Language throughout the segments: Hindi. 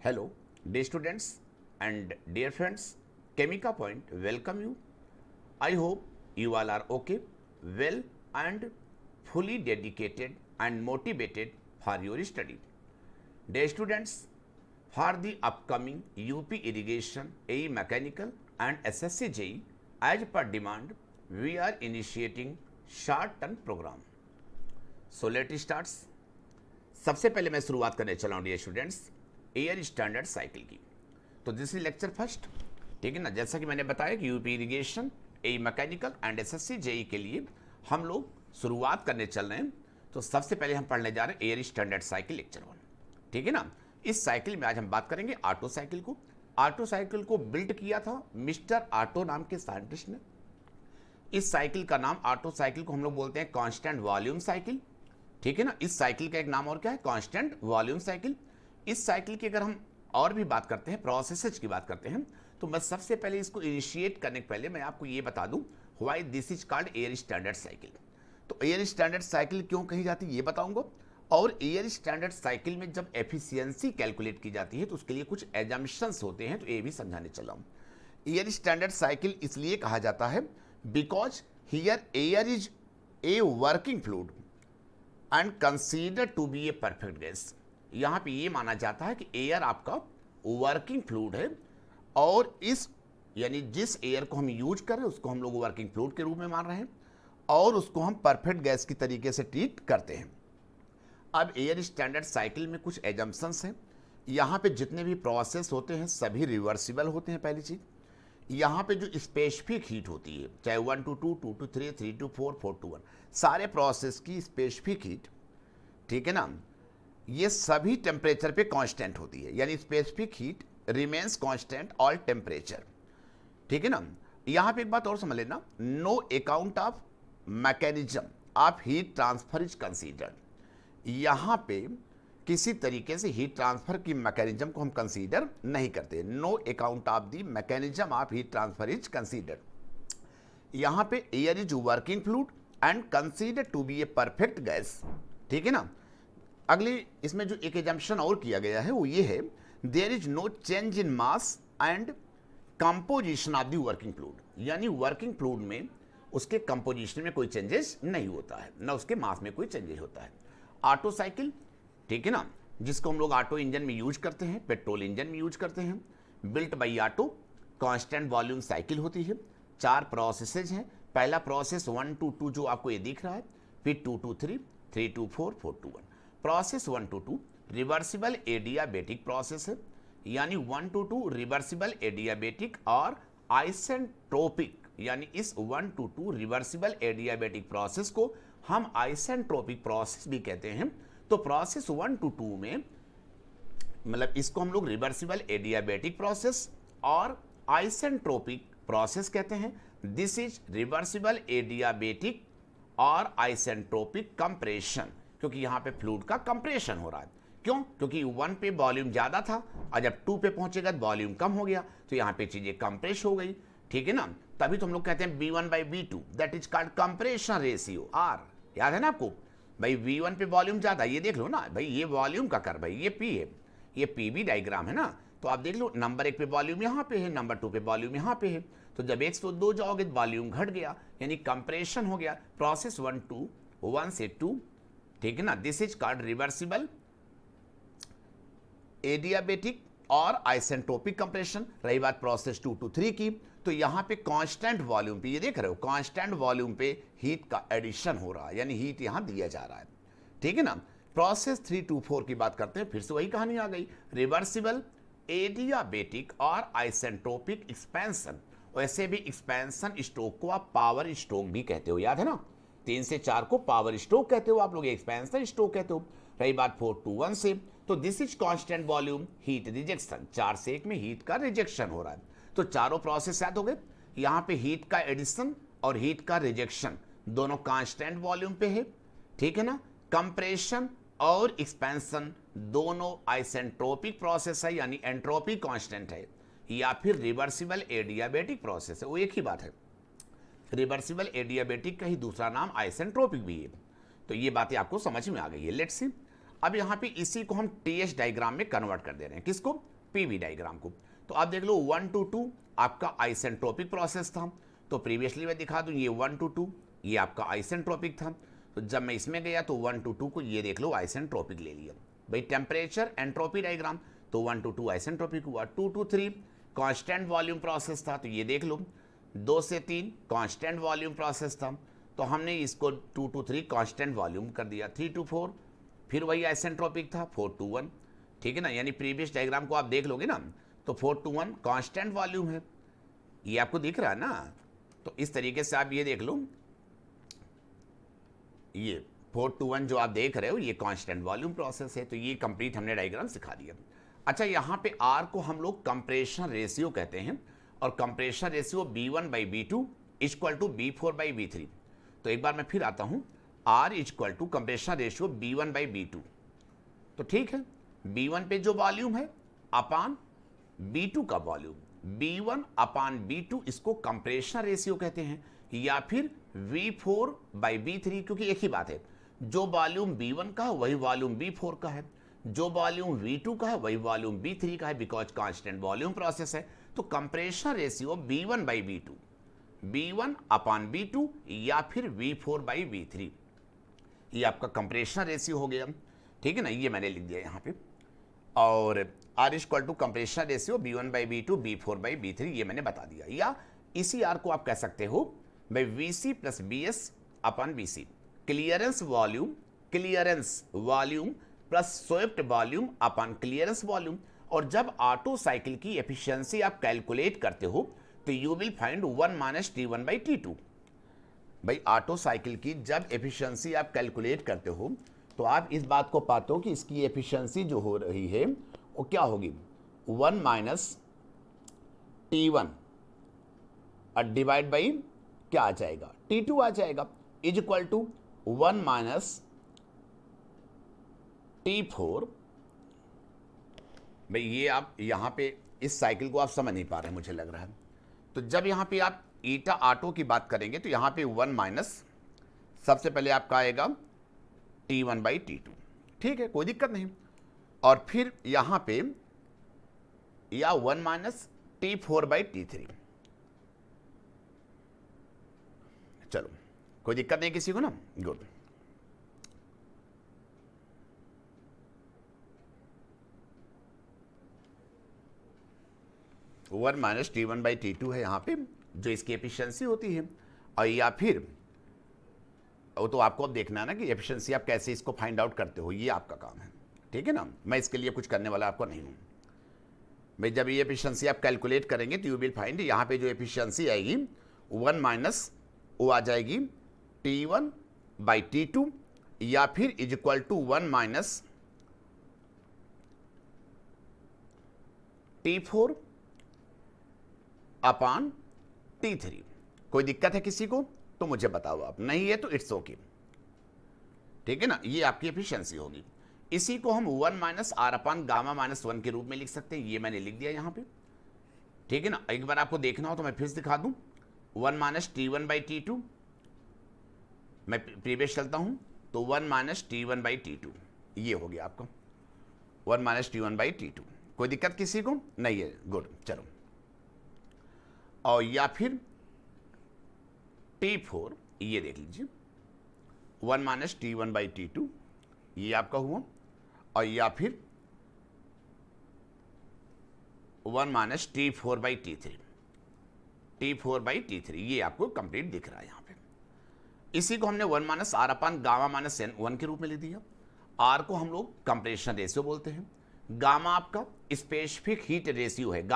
Hello, dear students and dear friends, Chemica Point welcome you. I hope you all are okay, well and fully dedicated and motivated for your study. Dear students, for the upcoming UP Irrigation, AE Mechanical and SSC JEE, as per demand, we are initiating short-term program. So let's start. सबसे पहले मैं शुरुआत करने चला हूँ dear students air standard cycle की। तो दिस इज लेक्चर फर्स्ट, ठीक है ना। जैसा कि मैंने बताया कि UP irrigation, AE mechanical and SSC JE के लिए हम लोग शुरुआत करने चल रहे हैं। तो सबसे पहले हम पढ़ने जा रहे हैं एयर स्टैंडर्ड साइकिल लेक्चर 1, ठीक है ना। इस साइकिल में आज हम बात करेंगे ऑटो साइकिल को। ऑटो साइकिल को बिल्ड किया था मिस्टर ऑटो नाम के साइंटिस्ट ने। इस साइकिल का नाम, ऑटो साइकिल को हम लोग बोलते हैं कांस्टेंट वॉल्यूम साइकिल, ठीक है ना। इस साइकिल का एक नाम और क्या है, कांस्टेंट वॉल्यूम साइकिल। इस साइकिल की अगर हम और भी बात करते हैं, प्रोसेसेस की बात करते हैं, तो मैं सबसे पहले इसको इनिशिएट करने के पहले मैं आपको ये बता दूं why this is called air standard cycle. तो एयर स्टैंडर्ड साइकिल क्यों कही जाती है ये बताऊंगा, और एयर स्टैंडर्ड साइकिल में जब एफिशिएंसी कैलकुलेट की जाती है तो उसके लिए कुछ एजम्पशंस होते हैं, तो ये भी समझाने चला हूं। एयर स्टैंडर्ड साइकिल इसलिए कहा जाता है because here air is a working fluid and consider to be a perfect gas. यहाँ पे ये माना जाता है कि एयर आपका वर्किंग फ्लूइड है, और इस यानी जिस एयर को हम यूज कर रहे हैं उसको हम लोग वर्किंग फ्लूइड के रूप में मान रहे हैं, और उसको हम परफेक्ट गैस की तरीके से ट्रीट करते हैं। अब एयर स्टैंडर्ड साइकिल में कुछ एजम्पशंस हैं। यहाँ पे जितने भी प्रोसेस होते हैं सभी रिवर्सिबल होते हैं। पहली चीज़, यहाँ पे जो स्पेसिफिक हीट होती है, चाहे 1 to 2, 2 to 3, 3 to 4, 4 to 1, सारे प्रोसेस की स्पेसिफिक हीट, ठीक है ना, ये सभी टेम्परेचर पे कांस्टेंट होती है, यानी specific heat remains constant all temperature, ठीक है ना। यहाँ पे एक बात और समझ लेना, no account of mechanism of heat transfer is considered. यहाँ पे किसी तरीके से हीट ट्रांसफर की मैकेनिज्म को हम कंसीडर नहीं करते। No account of the mechanism of heat transfer is considered. यहाँ पे air is working fluid and consider to be a perfect gas, ठीक है ना। अगली इसमें जो एक एजम्पशन और किया गया है वो ये है, there is no change in mass and composition of the working fluid. यानी वर्किंग फ्लूइड में उसके कंपोजिशन में कोई चेंजेस नहीं होता है, ना उसके मास में कोई चेंजेस होता है। ऑटो साइकिल, ठीक है ना, जिसको हम लोग ऑटो इंजन में यूज करते हैं, पेट्रोल इंजन में यूज करते हैं, built by auto, constant volume cycle होती है। 4 प्रोसेसेज हैं। पहला प्रोसेस 1 to 2 जो आपको ये दिख रहा है, फिर 2 to 3, 3 to 4, 4 to 1। Process 1 to 2 reversible adiabatic process है, यानी 1 to 2 रिवर्सिबल एडियाबेटिक और आइसेंट्रोपिक, यानी इस 1 to 2 रिवर्सिबल एडियाबेटिक प्रोसेस को हम आइसेंट्रोपिक प्रोसेस भी कहते हैं। तो प्रोसेस 1 to 2 में मतलब इसको हम लोग रिवर्सिबल एडियाबेटिक प्रोसेस और आइसेंट्रोपिक प्रोसेस कहते हैं। दिस इज रिवर्सिबल एडियाबेटिक और आइसेंट्रोपिक कंप्रेशन, क्योंकि यहाँ पे फ्लूइड का कंप्रेशन हो रहा है। क्यों? क्योंकि 1 पे वॉल्यूम ज़्यादा था और जब 2 पे पहुंचेगा तो वॉल्यूम कम हो गया, तो यहाँ पे चीज़ें कंप्रेस हो गई, ठीक है ना। तभी तो हम लोग कहते हैं V1/V2, that is called compression ratio R। याद है ना आपको भाई, V1 पे वॉल्यूम ज़्यादा, ये देख लो ना भाई, ये वॉल्यूम का कर भाई, ये P है, ये PV डायग्राम है ना। तो आप देख लो, नंबर 1 पे वॉल्यूम यहाँ पे है, नंबर 2 पे वॉल्यूम यहाँ पे है, तो जब 102 जाओगे तो वॉल्यूम घट गया, यानी कंप्रेशन हो गया। प्रोसेस 1 से 2, ठीक है ना। This is called reversible adiabatic और आइसेंट्रोपिक कंप्रेशन। रही बात प्रोसेस 2 to 3 की, तो यहां पे कांस्टेंट वॉल्यूम पे, ये देख रहे हो, कांस्टेंट वॉल्यूम पे हीट का एडिशन हो रहा है, यानी हीट यहां दिया जा रहा है, ठीक है ना। प्रोसेस 3 to 4 की बात करते हैं, फिर से वही कहानी आ गई, रिवर्सिबल एडियाबेटिक और आइसेंट्रोपिक एक्सपेंशन। वैसे भी एक्सपेंशन स्ट्रोक को आप पावर स्ट्रोक भी कहते हो, याद है ना। 3 से 4 को पावर स्ट्रोक कहते हो आप लोग, एक्सपेंशन स्ट्रोक कहते हो। रही बात 4 to 1 से, तो this is constant volume heat rejection. 4 से 1 में हीट का रिजेक्शन हो रहा है। तो चारों प्रोसेस याद हो गए। यहाँ पे हीट का एडिशन और हीट का रिजेक्शन दोनों कांस्टेंट वॉल्यूम पे है, ठीक है ना। कंप्रेशन और एक्सपेंशन दोनों आइसेंट्रोपिक प्रोसेस है, यानी एंट्रोपी कांस्टेंट है, या फिर रिवर्सिबल एडियाबेटिक प्रोसेस है, वो एक ही बात है। रिवर्सिबल एडियाबेटिक का ही दूसरा नाम आइसेंट्रोपिक भी है। तो ये बातें आपको समझ में आ गई है। लेट्स सी, अब यहाँ पे इसी को हम टीएच डायग्राम में कन्वर्ट कर दे रहे हैं, किसको, पीवी डायग्राम को। तो आप देख लो 1 to 2 आपका आइसेंट्रोपिक प्रोसेस था, तो प्रीवियसली मैं दिखा दूं ये 1 to 2 ये आपका आइसेंट्रोपिक था। तो जब मैं इसमें गया तो 1 to 2 को ये देख लो आइसेंट्रोपिक ले लिया भाई, टेम्परेचर एंट्रोपी डायग्राम, तो 1 to 2 आइसेंट्रोपिक हुआ। 2 to 3 कांस्टेंट वॉल्यूम प्रोसेस था, तो ये देख लो 2 से 3 कांस्टेंट वॉल्यूम प्रोसेस था, तो हमने इसको 2 to 3 कांस्टेंट वॉल्यूम कर दिया। 3 to 4 फिर वही आइसेंट्रोपिक था, 4 to 1, ठीक है ना, यानी प्रीवियस डायग्राम को आप देख लोगे ना तो 4 to 1 कांस्टेंट वॉल्यूम है, ये आपको दिख रहा है ना। तो इस तरीके से आप ये देख लो, ये 4 to 1 जो आप देख रहे हो ये कांस्टेंट वॉल्यूम प्रोसेस है। तो ये कंप्लीट हमने डायग्राम सिखा दिया। अच्छा, यहाँ पे आर को हम लोग कंप्रेशन रेशियो कहते हैं, और compression ratio B1/B2 equal to B4/B3। तो एक बार मैं फिर आता हूँ, R equal to compression ratio B1/B2। तो ठीक है, B1 पे जो वॉल्यूम है अपान B2 का वॉल्यूम, B1/B2 इसको कंप्रेशन रेशियो कहते हैं, या फिर V4/B3, क्योंकि एक ही बात है, जो वॉल्यूम B1 का है वही वॉल्यूम B4 का है, जो वॉल्यूम V2 का है वही वॉल्यूम B3 का है, बिकॉज कांस्टेंट वॉल्यूम प्रोसेस है। तो कंप्रेशन रेशियो B1/B2, B1/B2 या फिर V4/B3, ये आपका कंप्रेशन रेशियो हो गया, ठीक है ना, ये मैंने लिख दिया यहाँ पे। और R equal to compression ratio B1/B2 B4/B3, ये मैंने बता दिया। या इसी R को आप कह सकते हो भाई VC plus BS/BC, clearance volume plus swept volume अपन क्लियरेंस वॉल्यूम। और जब ऑटो साइकिल की एफिशिएंसी आप कैलकुलेट करते हो तो यू विल फाइंड 1 - T1/T2। भाई ऑटो साइकिल की जब एफिशिएंसी आप कैलकुलेट करते हो तो आप इस बात को पाते हो कि इसकी एफिशिएंसी जो हो रही है वो क्या होगी, 1 - T1 और डिवाइड बाई क्या आ जाएगा, T2 आ जाएगा, इज इक्वल टू 1 - T4। भाई ये आप यहाँ पे इस साइकिल को आप समझ नहीं पा रहे, मुझे लग रहा है। तो जब यहाँ पे आप ईटा ऑटो की बात करेंगे तो यहाँ पे 1 माइनस सबसे पहले आपका आएगा T1/T2, ठीक है, कोई दिक्कत नहीं। और फिर यहाँ पे या 1 - T4/T3, चलो कोई दिक्कत नहीं किसी को ना, गुड। वन माइनस T1/T2 है यहाँ पे जो इसकी एफिशिएंसी होती है, और या फिर वो तो आपको अब देखना है ना कि एफिशिएंसी आप कैसे इसको फाइंड आउट करते हो, ये आपका काम है, ठीक है ना, मैं इसके लिए कुछ करने वाला आपको नहीं हूँ। भाई जब ये एफिशिएंसी आप कैलकुलेट करेंगे तो यू विल फाइंड यहाँ पे जो एफिशिएंसी आएगी 1 माइनस वो आ जाएगी T1/T2, या फिर is equal to 1 minus T4 upon T3। कोई दिक्कत है किसी को तो मुझे बताओ, आप नहीं है तो इट्स ओके, ठीक है ना, ये आपकी एफिशिएंसी होगी। इसी को हम 1 - R/γ-1 के रूप में लिख सकते हैं, ये मैंने लिख दिया यहाँ पे, ठीक है ना। एक बार आपको देखना हो तो मैं फिर से दिखा दूं, 1 - T1/T2, मैं प्रीवियस चलता हूं तो 1 - T1/T2, ये हो गया आपका 1 - T1/T2। कोई दिक्कत किसी को नहीं है, गुड, चलो। और या फिर T4, ये देख लीजिए 1 - T1/T2, ये आपका हुआ, और या फिर 1 - T4/T3, T4/T3, ये आपको कंप्लीट दिख रहा है यहाँ पे। इसी को हमने 1 - R/γ-N1 के रूप में लिख दिया। R को हम लोग कंप्रेशन रेशियो बोलते हैं, गामा आपका स्पेसिफिक हीट रेशियो है,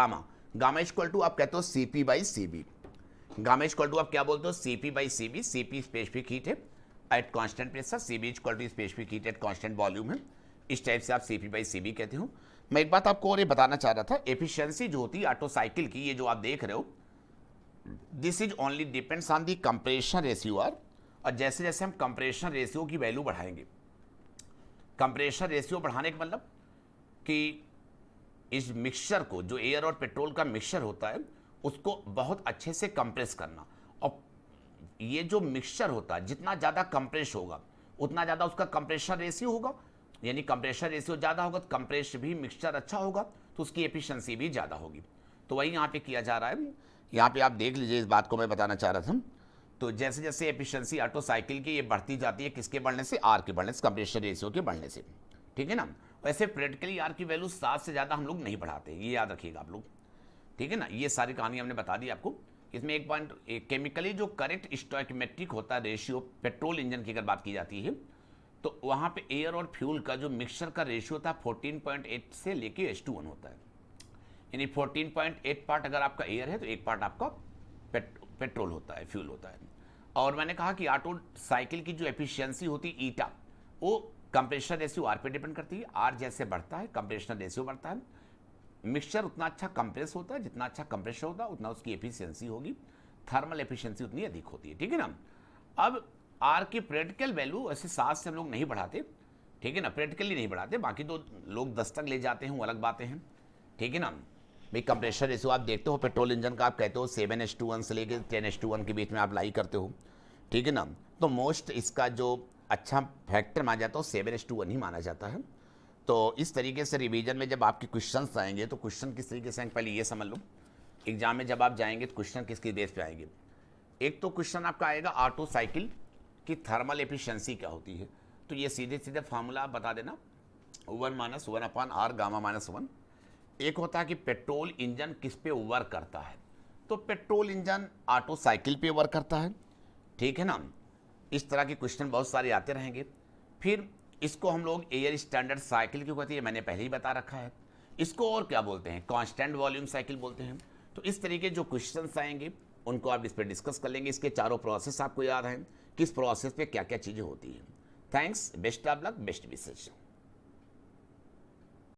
गामा इक्वल टू आप कहते हो CP/CB, गामा इक्वल टू आप क्या बोलते हो, CP/CB, CP स्पेसिफिक हीट है at constant pressure, CB equal to specific heat at constant volume है, इस टाइप से आप CP/CB कहते हो। मैं एक बात आपको और ये बताना चाह रहा था, एफिशिएंसी जो होती है ऑटो साइकिल की, ये जो आप देख रहे हो, this is only depends on the compression ratio R. और जैसे जैसे हम कंप्रेशन रेशियो की वैल्यू बढ़ाएंगे, कंप्रेशन रेशियो बढ़ाने का मतलब कि इस मिक्सचर को, जो एयर और पेट्रोल का मिक्सचर होता है, उसको बहुत अच्छे से कंप्रेस करना। और ये जो मिक्सचर होता है जितना ज़्यादा कंप्रेस होगा उतना ज़्यादा उसका कंप्रेशन रेशियो होगा, यानी कंप्रेशर रेशियो ज़्यादा होगा तो कंप्रेस भी मिक्सचर अच्छा होगा तो उसकी एफिशिएंसी भी ज़्यादा होगी। तो वही यहाँ पे किया जा रहा है। यहाँ पे आप देख लीजिए, इस बात को मैं बताना चाह रहा था। तो जैसे जैसे एफिशिएंसी ऑटो साइकिल की ये बढ़ती जाती है, किसके बढ़ने से? आर के बढ़ने से, कंप्रेशर रेशियो के बढ़ने से, ठीक है ना। वैसे प्रैक्टिकली आर की वैल्यू 7 से ज़्यादा हम लोग नहीं बढ़ाते, ये याद रखिएगा आप लोग, ठीक है ना। ये सारी कहानी हमने बता दी आपको। इसमें एक पॉइंट, केमिकली जो करेक्ट स्टोइकोमेट्रिक होता है रेशियो पेट्रोल इंजन की अगर बात की जाती है तो वहाँ पे एयर और फ्यूल का जो मिक्सचर का रेशियो था 14.8 से लेके H2O होता है। यानी 14.8 पार्ट अगर आपका एयर है तो 1 पार्ट आपका पेट्रोल होता है, फ्यूल होता है। और मैंने कहा कि ऑटो साइकिल की जो एफिशिएंसी होती है ईटा, वो कंप्रेशर रेशियो आर पे डिपेंड करती है। आर जैसे बढ़ता है कंप्रेशर रेशियो बढ़ता है। मिक्सचर उतना अच्छा कंप्रेस होता है, जितना अच्छा कंप्रेशर होता है उतना उसकी एफिशिएंसी होगी, थर्मल एफिशिएंसी उतनी अधिक होती है, ठीक है ना। अब आर की प्रैक्टिकल वैल्यू ऐसे 7 से हम लोग नहीं बढ़ाते, ठीक है ना, प्रैक्टिकली नहीं बढ़ाते। बाकी तो लोग 10 तक ले जाते हैं, वो अलग बातें हैं, ठीक है ना। भाई कंप्रेशर रेशियो आप देखते हो पेट्रोल इंजन का, आप कहते हो 7:1 से लेकर 10:1 के बीच में आप लाई करते हो, ठीक है ना। तो मोस्ट इसका जो अच्छा फैक्टर माना जाता है 7:1 ही माना जाता है। तो इस तरीके से रिवीजन में जब आपके क्वेश्चंस आएंगे तो क्वेश्चन किस तरीके से आएंगे पहले ये समझ लो। एग्जाम में जब आप जाएंगे तो क्वेश्चन किसकी बेस पे आएंगे? एक तो क्वेश्चन आपका आएगा ऑटो साइकिल की थर्मल एफिशिएंसी क्या होती है, तो ये सीधे सीधे फार्मूला आप बता देना, 1 - 1/R गामा -1। एक होता है कि पेट्रोल इंजन किस पे वर्क करता है, तो पेट्रोल इंजन ऑटो साइकिल पे वर्क करता है, ठीक है ना। इस तरह के क्वेश्चन बहुत सारे आते रहेंगे। फिर इसको हम लोग एयर स्टैंडर्ड साइकिल क्यों कहते हैं, मैंने पहले ही बता रखा है। इसको और क्या बोलते हैं? कांस्टेंट वॉल्यूम साइकिल बोलते हैं। तो इस तरीके जो क्वेश्चंस आएंगे उनको आप इस पर डिस्कस कर लेंगे। इसके चारों प्रोसेस आपको याद हैं, किस प्रोसेस पे क्या क्या चीज़ें होती हैं। Thanks, best of luck, best wishes.